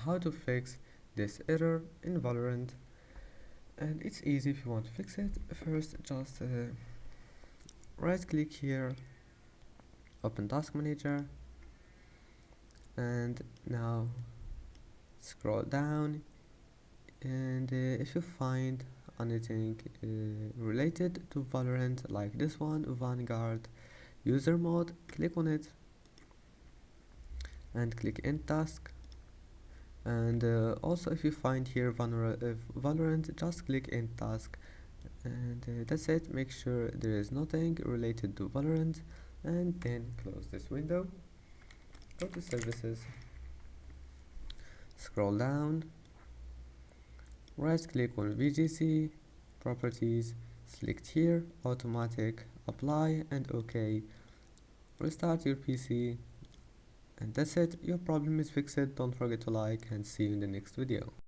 how to fix this error in Valorant, and it's easy. If you want to fix it, first just right click here, open task manager, and now scroll down, and if you find anything related to Valorant like this one, Vanguard user mode, click on it and click end task. And also if you find here Valorant, just click end task, and that's it. Make sure there is nothing related to Valorant, and then close this window, go to services, scroll down, right click on VGC properties, select here automatic, apply and OK. Restart your PC, and that's it. Your problem is fixed. Don't forget to like, and see you in the next video.